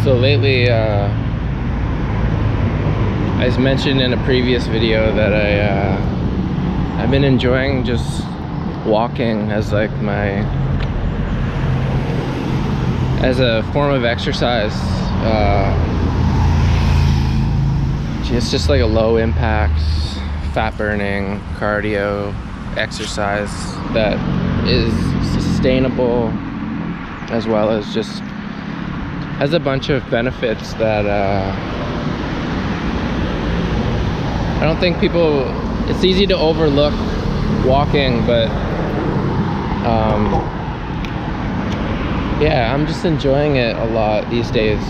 So lately, as mentioned in a previous video, that I've been enjoying just walking as like as a form of exercise. It's just like a low impact, fat burning cardio exercise that is sustainable, as well as just has a bunch of benefits that I don't think people, it's easy to overlook walking, but yeah, I'm just enjoying it a lot these days.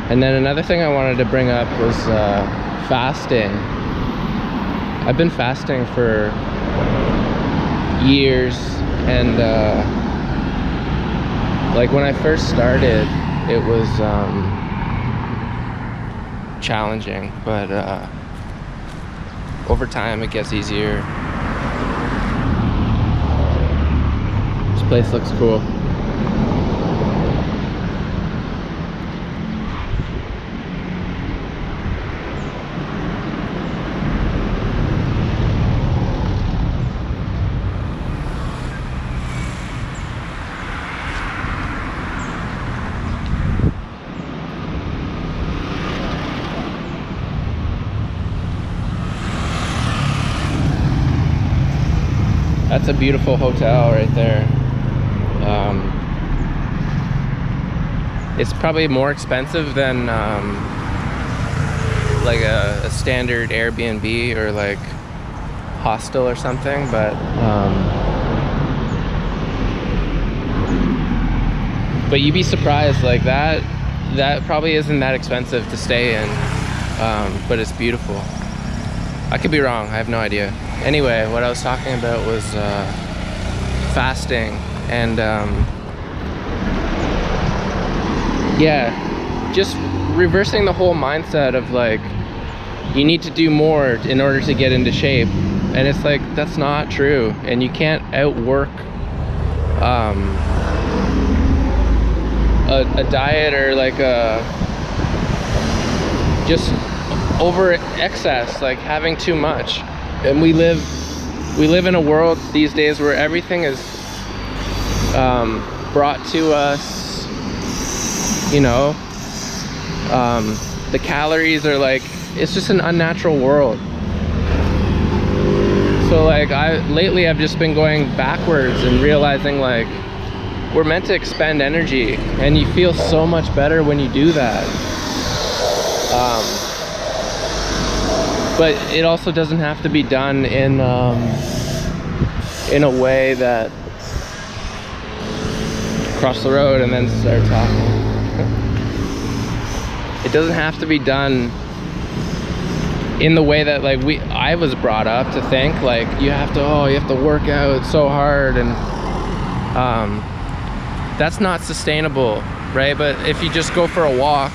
And then another thing I wanted to bring up was fasting. I've been fasting for years, and like when I first started, it was challenging, but over time it gets easier. This place looks cool. That's a beautiful hotel right there. It's probably more expensive than like a standard Airbnb or like hostel or something, but you'd be surprised, like that probably isn't that expensive to stay in, but it's beautiful. I could be wrong, I have no idea. Anyway, what I was talking about was fasting, and yeah, just reversing the whole mindset of like, you need to do more in order to get into shape. And it's like, that's not true, and you can't outwork a diet or like just over excess, like having too much. And we live in a world these days where everything is brought to us, you know. The calories are like, it's just an unnatural world. So like lately I've just been going backwards and realizing like, we're meant to expend energy, and you feel so much better when you do that. But it also doesn't have to be done in a way that, cross the road and then start talking. It doesn't have to be done in the way that like I was brought up to think, like you have to work out so hard, and that's not sustainable, right? But if you just go for a walk,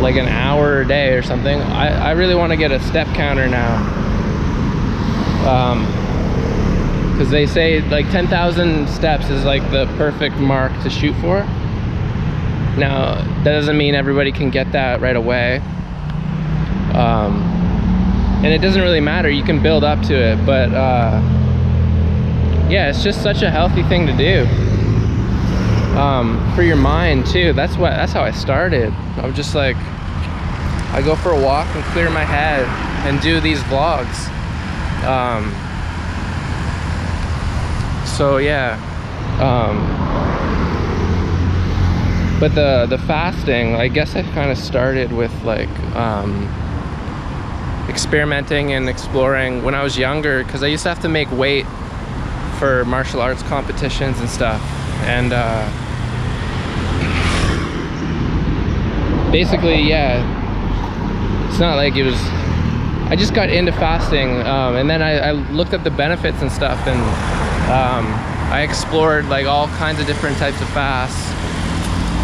like an hour a day or something. I really want to get a step counter now, because they say like 10,000 steps is like the perfect mark to shoot for. Now that doesn't mean everybody can get that right away, and it doesn't really matter, you can build up to it, but yeah, it's just such a healthy thing to do, for your mind too. That's how I started. I was just like, I go for a walk and clear my head and do these vlogs. So yeah, but the fasting, I guess I kind of started with like experimenting and exploring when I was younger, because I used to have to make weight for martial arts competitions and stuff, and basically, yeah, it's not like it was, I just got into fasting, and then I looked at the benefits and stuff, and I explored like all kinds of different types of fasts.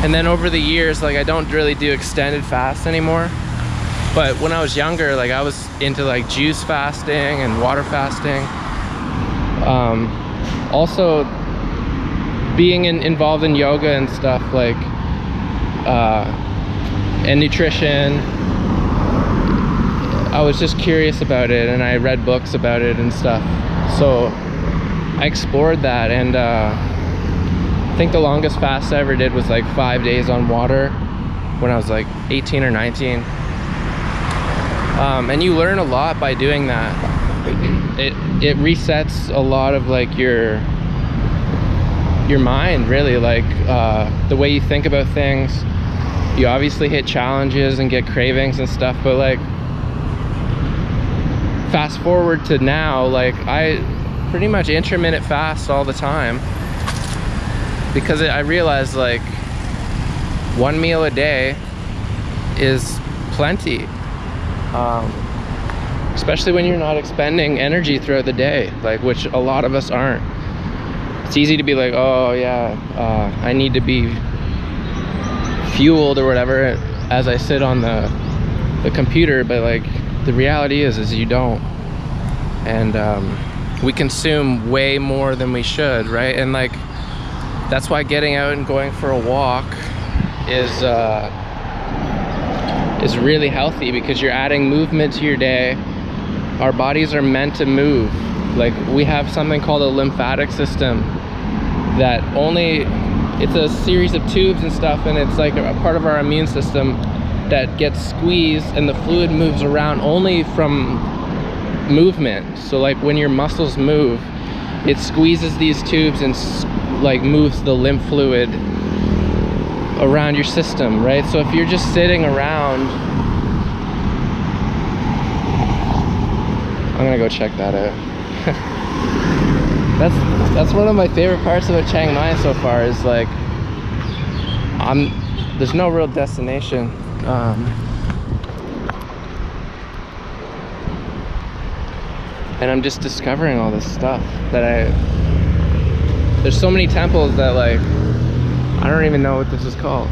And then over the years, like I don't really do extended fasts anymore, but when I was younger, like I was into like juice fasting and water fasting. Also being involved in yoga and stuff, like and nutrition, I was just curious about it, and I read books about it and stuff. So I explored that, and I think the longest fast I ever did was like 5 days on water when I was like 18 or 19. And you learn a lot by doing that. It resets a lot of like your mind, really, like the way you think about things. You obviously hit challenges and get cravings and stuff, but like fast forward to now, like I pretty much intermittent fast all the time, because I realized like one meal a day is plenty, especially when you're not expending energy throughout the day, like, which a lot of us aren't. It's easy to be like, oh yeah, I need to be fueled or whatever as I sit on the computer, but like the reality is you don't. And we consume way more than we should, right? And like that's why getting out and going for a walk is really healthy, because you're adding movement to your day. Our bodies are meant to move. Like, we have something called a lymphatic system that it's a series of tubes and stuff, and it's like a part of our immune system that gets squeezed, and the fluid moves around only from movement. So like when your muscles move, it squeezes these tubes and like moves the lymph fluid around your system, right? So if you're just sitting around, I'm gonna go check that out. That's one of my favorite parts about Chiang Mai so far, is like there's no real destination. And I'm just discovering all this stuff that there's so many temples that like I don't even know what this is called.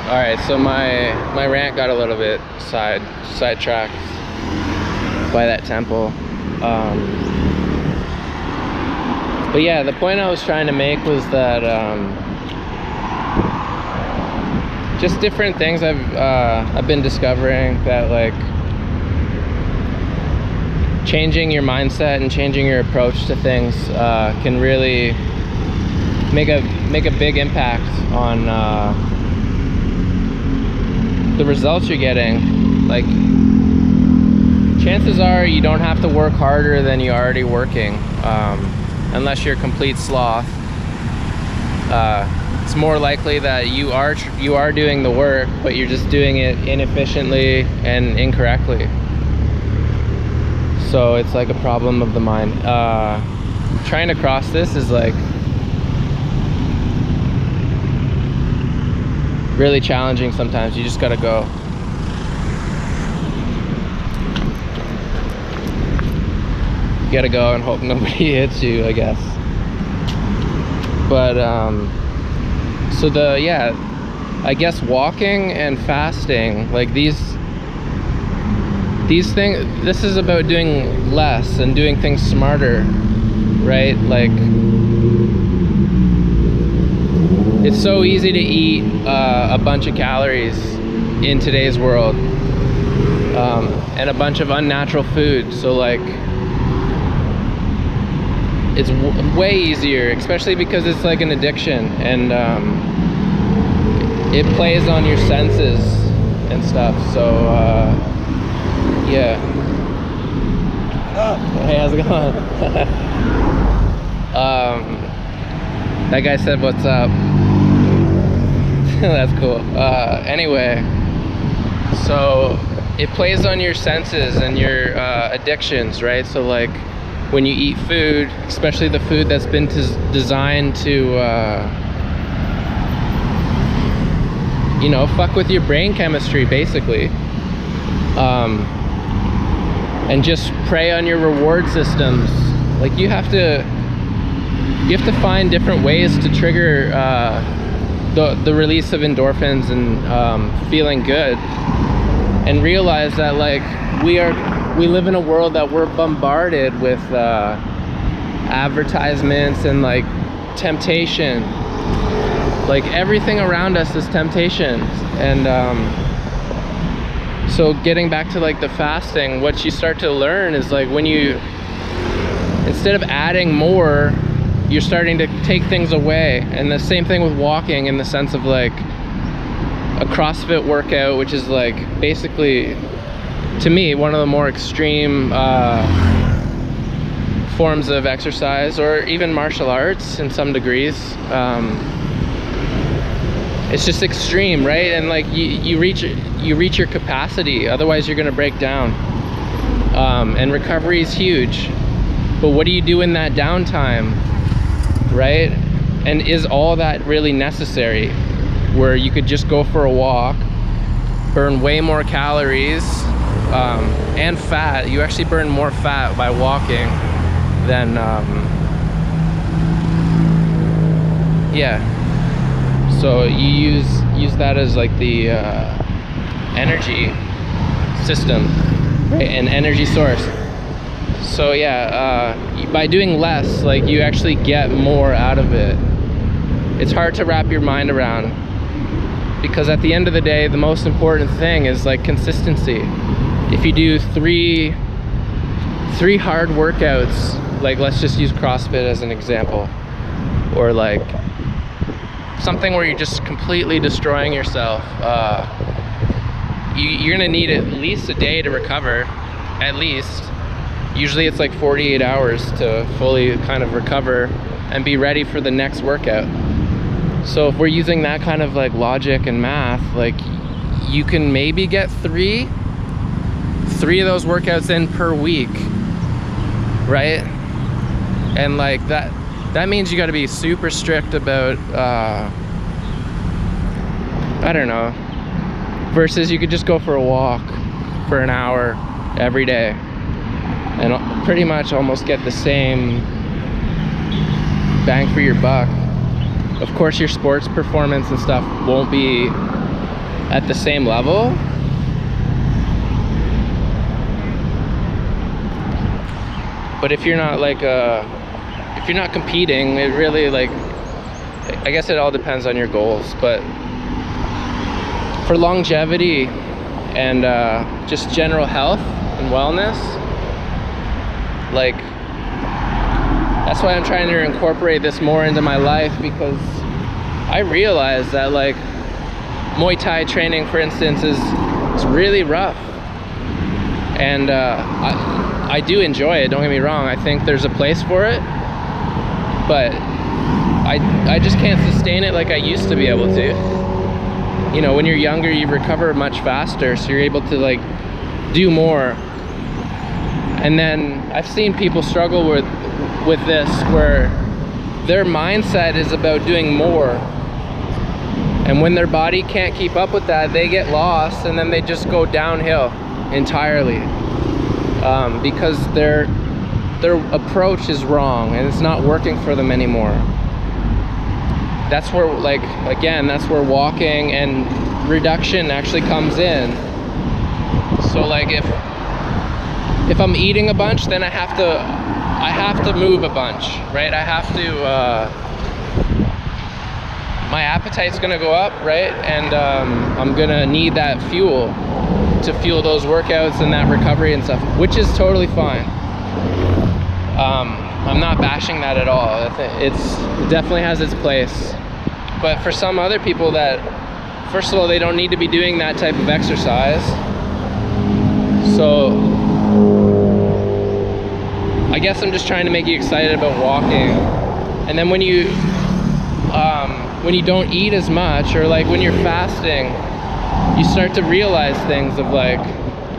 All right, so my rant got a little bit sidetracked by that temple. But yeah, the point I was trying to make was that just different things I've been discovering, that like changing your mindset and changing your approach to things can really make a big impact on the results you're getting. Like, chances are you don't have to work harder than you're already working, unless you're a complete sloth. It's more likely that you are doing the work, but you're just doing it inefficiently and incorrectly. So it's like a problem of the mind. Trying to cross this is like really challenging sometimes. You just gotta go. You gotta go and hope nobody hits you, I guess. But so I guess walking and fasting, like these things, this is about doing less and doing things smarter, right? Like, it's so easy to eat a bunch of calories in today's world, and a bunch of unnatural food. So like, it's way easier, especially because it's like an addiction, and it plays on your senses and stuff. So yeah. Hey, how's it going? That guy said what's up. That's cool. Anyway, so it plays on your senses and your addictions, right? So like, when you eat food, especially the food that's been designed to you know, fuck with your brain chemistry, basically, and just prey on your reward systems. Like, you have to find different ways to trigger the release of endorphins and feeling good, and realize that like we live in a world that we're bombarded with advertisements and like temptation. Like, everything around us is temptation. And so getting back to like the fasting, what you start to learn is like, when you, instead of adding more, you're starting to take things away. And the same thing with walking, in the sense of like a CrossFit workout, which is like basically, to me, one of the more extreme forms of exercise, or even martial arts in some degrees. It's just extreme, right? And like, you reach your capacity, otherwise you're gonna break down. And recovery is huge, but what do you do in that downtime, right? And is all that really necessary, where you could just go for a walk, burn way more calories and fat? You actually burn more fat by walking than yeah. So you use that as like the energy system, right? An energy source. So yeah, by doing less, like, you actually get more out of it. It's hard to wrap your mind around, because at the end of the day, the most important thing is like consistency. If you do three hard workouts, like, let's just use CrossFit as an example, or like something where you're just completely destroying yourself, you're gonna need at least a day to recover, at least. Usually it's like 48 hours to fully kind of recover and be ready for the next workout. So if we're using that kind of like logic and math, like, you can maybe get three of those workouts in per week, right? And like, that means you got to be super strict about I don't know, versus you could just go for a walk for an hour every day and pretty much almost get the same bang for your buck. Of course, your sports performance and stuff won't be at the same level. But if you're not like if you're not competing, it really, like, I guess it all depends on your goals. But for longevity and just general health and wellness, like, that's why I'm trying to incorporate this more into my life, because I realize that, like, Muay Thai training, for instance, is really rough. And I do enjoy it, don't get me wrong. I think there's a place for it, but I just can't sustain it like I used to be able to. You know, when you're younger, you recover much faster, so you're able to, like, do more. And then I've seen people struggle with this, where their mindset is about doing more, and when their body can't keep up with that, they get lost, and then they just go downhill entirely, because their approach is wrong and it's not working for them anymore. That's where, like, again, that's where walking and reduction actually comes in. So, like, if I'm eating a bunch, then I have to move a bunch, right? I have to, my appetite's gonna go up, right? And I'm gonna need that fuel to fuel those workouts and that recovery and stuff, which is totally fine. I'm not bashing that at all. It definitely has its place. But for some other people that, first of all, they don't need to be doing that type of exercise. So I guess I'm just trying to make you excited about walking. And then when you don't eat as much, or like when you're fasting, you start to realize things of, like,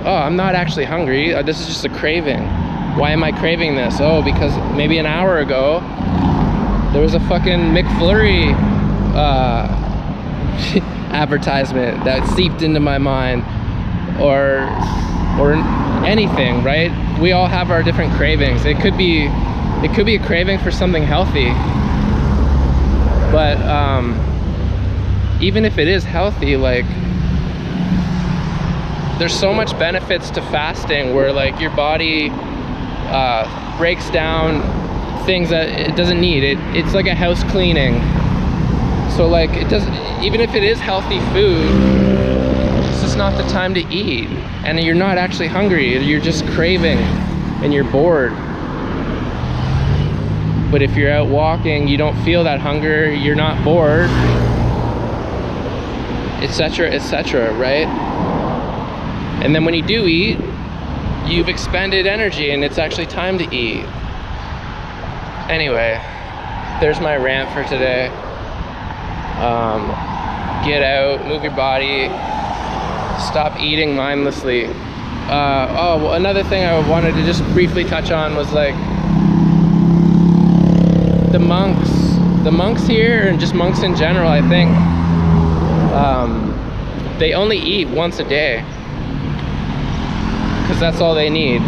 oh, I'm not actually hungry. This is just a craving. Why am I craving this? Oh, because maybe an hour ago there was a fucking McFlurry advertisement that seeped into my mind, or anything, right? We all have our different cravings. It could be a craving for something healthy, but even if it is healthy, like, there's so much benefits to fasting, where, like, your body breaks down things that it doesn't need. It's like a house cleaning. So, like, it doesn't, even if it is healthy food, it's just not the time to eat, and you're not actually hungry, you're just craving and you're bored. But if you're out walking, you don't feel that hunger, you're not bored, etc., etc., right? And then when you do eat, you've expended energy, and it's actually time to eat. Anyway, there's my rant for today. Get out, move your body, stop eating mindlessly. Well, another thing I wanted to just briefly touch on was, like, the monks here, and just monks in general, I think, they only eat once a day, because that's all they need.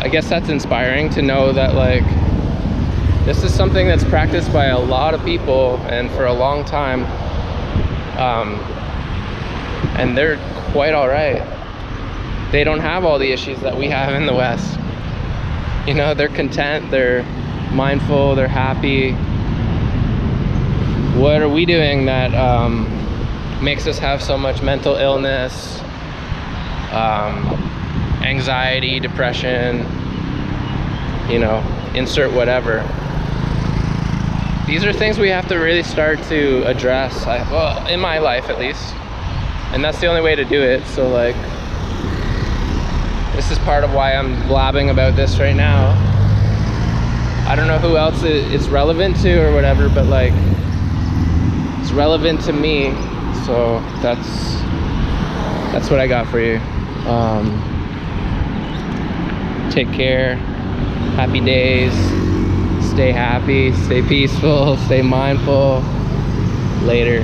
I guess that's inspiring to know that, like, this is something that's practiced by a lot of people and for a long time, and they're quite all right. They don't have all the issues that we have in the West. You know, they're content, they're mindful, they're happy. What are we doing that makes us have so much mental illness, anxiety, depression, you know, insert whatever? These are things we have to really start to address, well, in my life at least, and that's the only way to do it. So, like, this is part of why I'm blabbing about this right now. I don't know who else it's relevant to or whatever, but, like, it's relevant to me, so that's what I got for you. Take care, happy days, stay happy, stay peaceful, stay mindful. Later.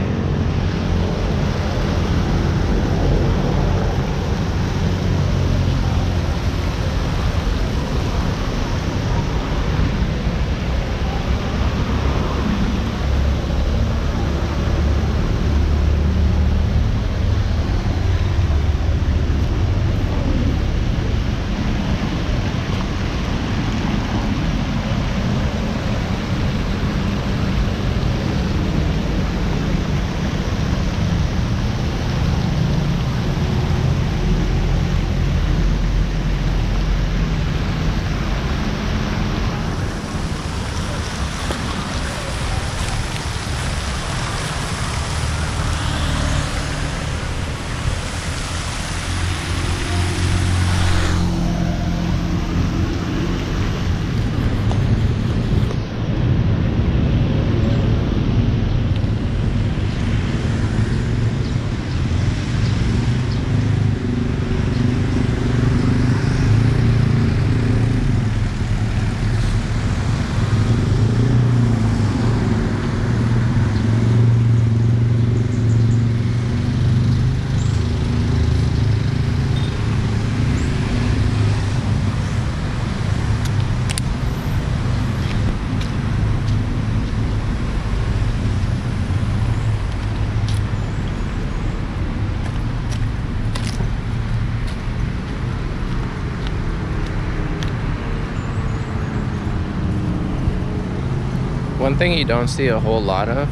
one thing you don't see a whole lot of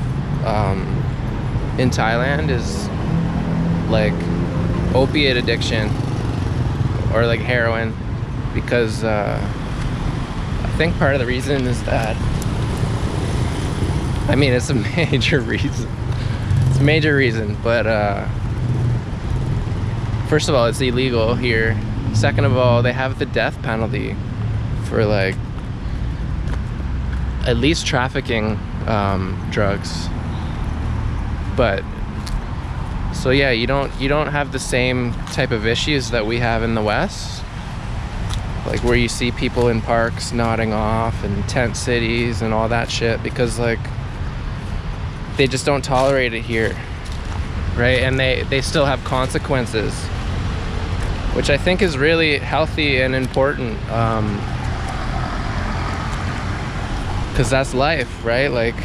in Thailand is like opiate addiction or like heroin, because I think part of the reason is that, I mean, it's a major reason. It's a major reason, but first of all, it's illegal here. Second of all, they have the death penalty for like at least trafficking drugs. But so yeah, you don't have the same type of issues that we have in the West, like where you see people in parks nodding off and tent cities and all that shit, because like they just don't tolerate it here, right? And they still have consequences, which I think is really healthy and important, because that's life, right? Like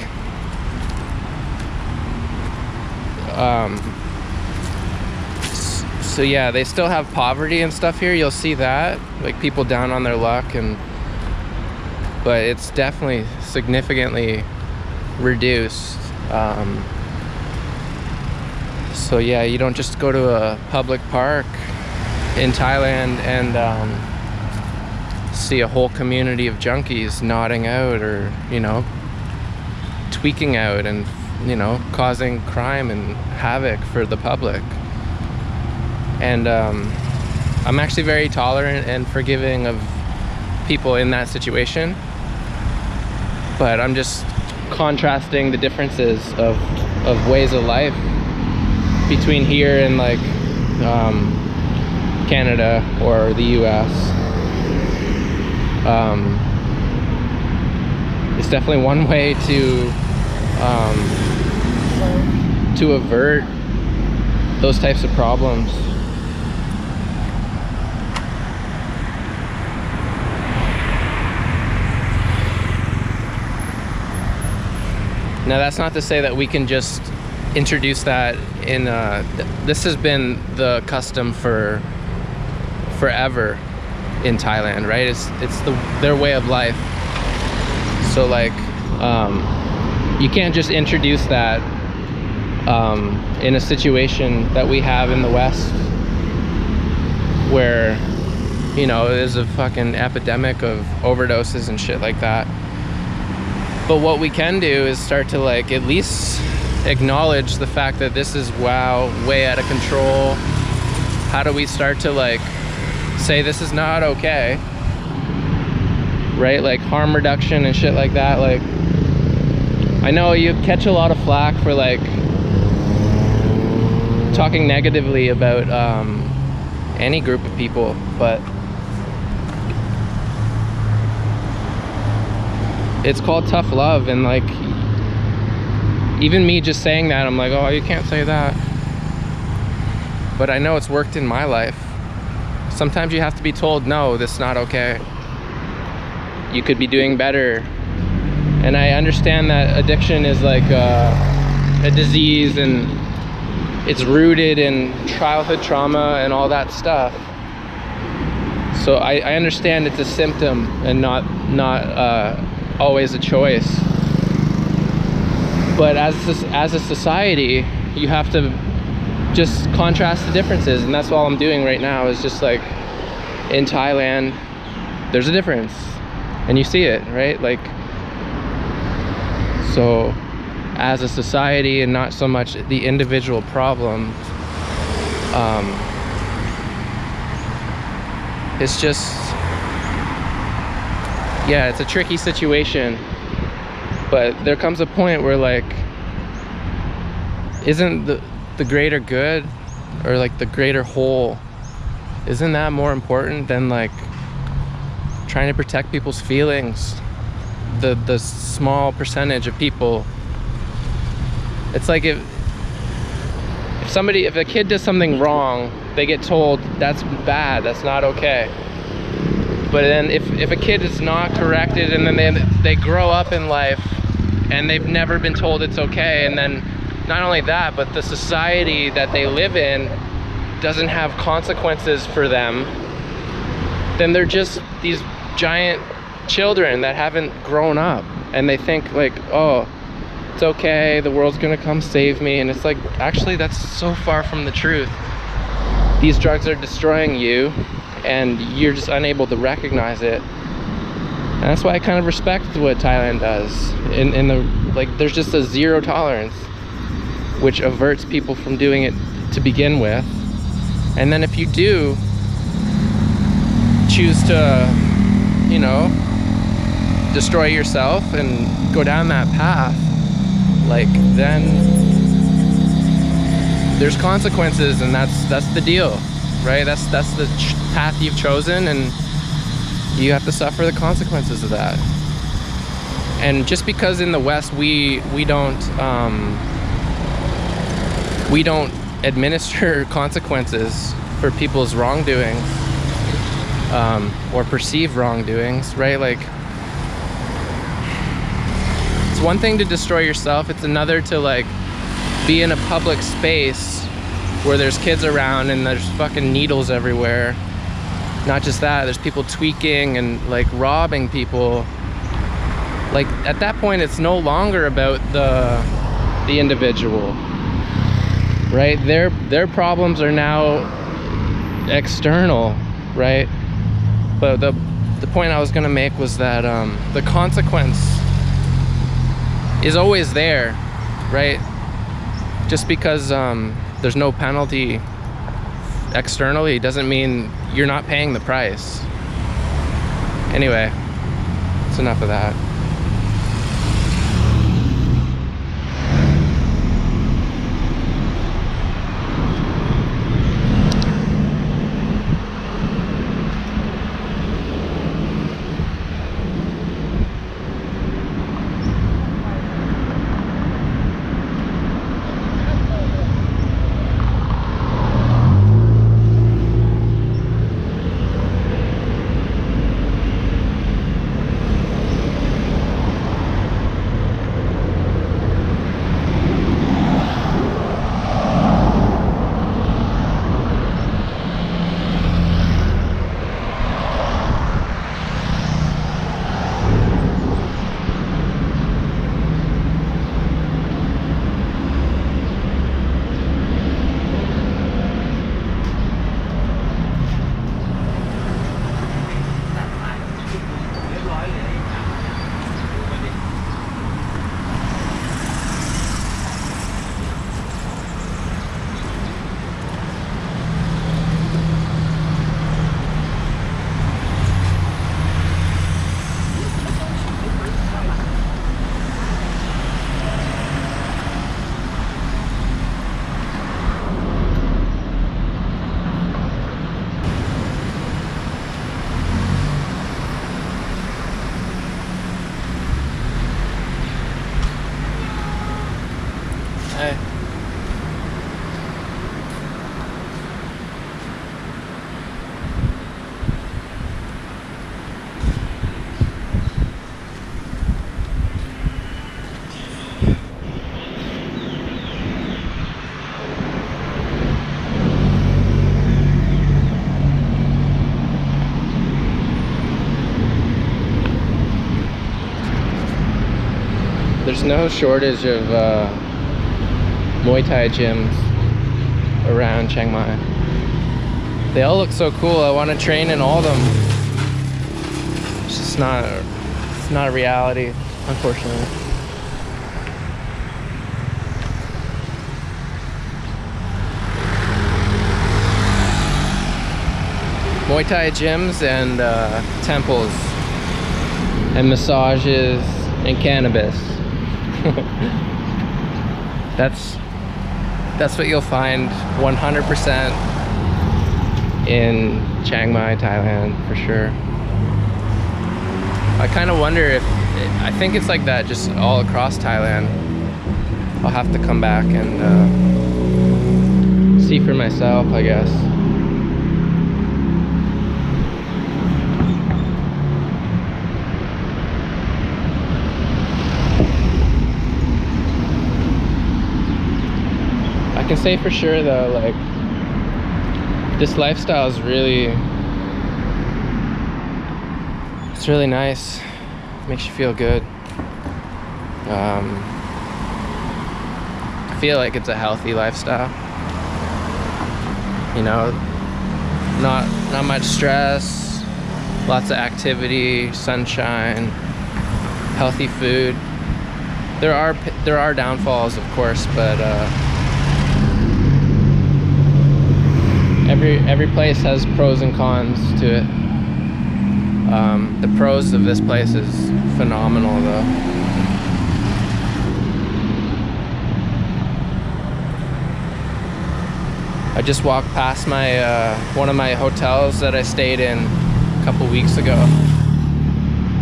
so yeah, they still have poverty and stuff here. You'll see that, like people down on their luck, but it's definitely significantly reduced. So yeah, you don't just go to a public park in Thailand and see a whole community of junkies nodding out, or tweaking out and causing crime and havoc for the public. And I'm actually very tolerant and forgiving of people in that situation, but I'm just contrasting the differences of ways of life between here and like Canada or the US. It's definitely one way to avert those types of problems. Now that's not to say that we can just introduce that in this has been the custom for forever in Thailand, right? It's their way of life. So like you can't just introduce that in a situation that we have in the West, where there's a fucking epidemic of overdoses and shit like that. But what we can do is start to like at least acknowledge the fact that this is way out of control. How do we start to like say this is not okay, right? Like harm reduction and shit like that. Like I know you catch a lot of flack for like talking negatively about any group of people, but it's called tough love. And like even me just saying that, I'm like, oh, you can't say that. But I know it's worked in my life. Sometimes you have to be told, no, this is not okay. You could be doing better. And I understand that addiction is like a disease, and it's rooted in childhood trauma and all that stuff. So I understand it's a symptom and not always a choice. But as a society, you have to just contrast the differences, and that's all I'm doing right now, is just like in Thailand there's a difference and you see it, right? Like, so as a society and not so much the individual problem, it's just, yeah, it's a tricky situation. But there comes a point where like, isn't the greater good, or like the greater whole, isn't that more important than like trying to protect people's feelings, the small percentage of people? It's like if a kid does something wrong, they get told that's bad, that's not okay. But then if a kid is not corrected, and then they grow up in life and they've never been told it's okay, and then not only that, but the society that they live in doesn't have consequences for them, then they're just these giant children that haven't grown up. and they think like, oh, it's okay, the world's gonna come save me. And it's like, actually, that's so far from the truth. These drugs are destroying you, and you're just unable to recognize it. And that's why I kind of respect what Thailand does. In the, like, there's just a zero tolerance, which averts people from doing it to begin with. And then if you do choose to, you know, destroy yourself and go down that path, like, then there's consequences, and that's the deal, right? That's the path you've chosen, and you have to suffer the consequences of that. And just because in the West we don't administer consequences for people's wrongdoings, or perceived wrongdoings, right? Like, it's one thing to destroy yourself, it's another to like be in a public space where there's kids around and there's fucking needles everywhere. Not just that, there's people tweaking and like robbing people. Like, at that point, it's no longer about the individual, right? Their problems are now external, right? But the point I was gonna make was that the consequence is always there, right? Just because there's no penalty externally doesn't mean you're not paying the price. Anyway, it's enough of that. There's no shortage of Muay Thai gyms around Chiang Mai. They all look so cool. I want to train in all of them. It's just not a reality, unfortunately. Muay Thai gyms and temples and massages and cannabis. That's what you'll find 100% in Chiang Mai, Thailand, for sure. I kind of wonder if, I think it's like that just all across Thailand. I'll have to come back and see for myself, I guess. I can say for sure though, like, this lifestyle is really, it's really nice. Makes you feel good. I feel like it's a healthy lifestyle. You know, not much stress, lots of activity, sunshine, healthy food. There are downfalls, of course, but every place has pros and cons to it. The pros of this place is phenomenal, though. I just walked past my one of my hotels that I stayed in a couple weeks ago,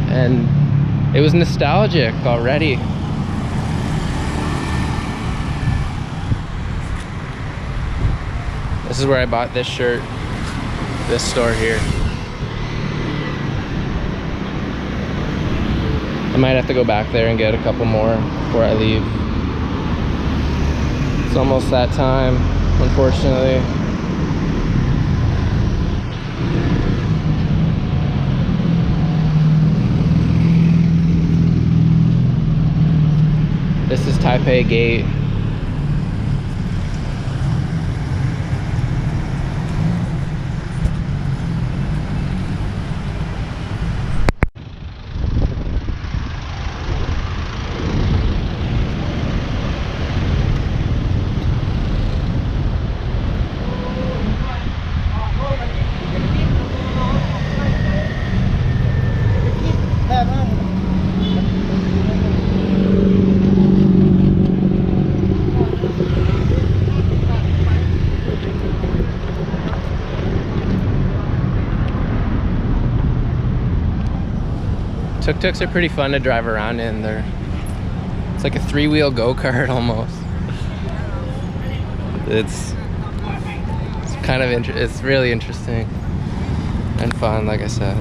and it was nostalgic already. This is where I bought this shirt, this store here. I might have to go back there and get a couple more before I leave. It's almost that time, unfortunately. This is Taipei Gate. Tuk-tuks are pretty fun to drive around in. It's like a three-wheel go-kart almost. It's kind of it's really interesting and fun, like I said.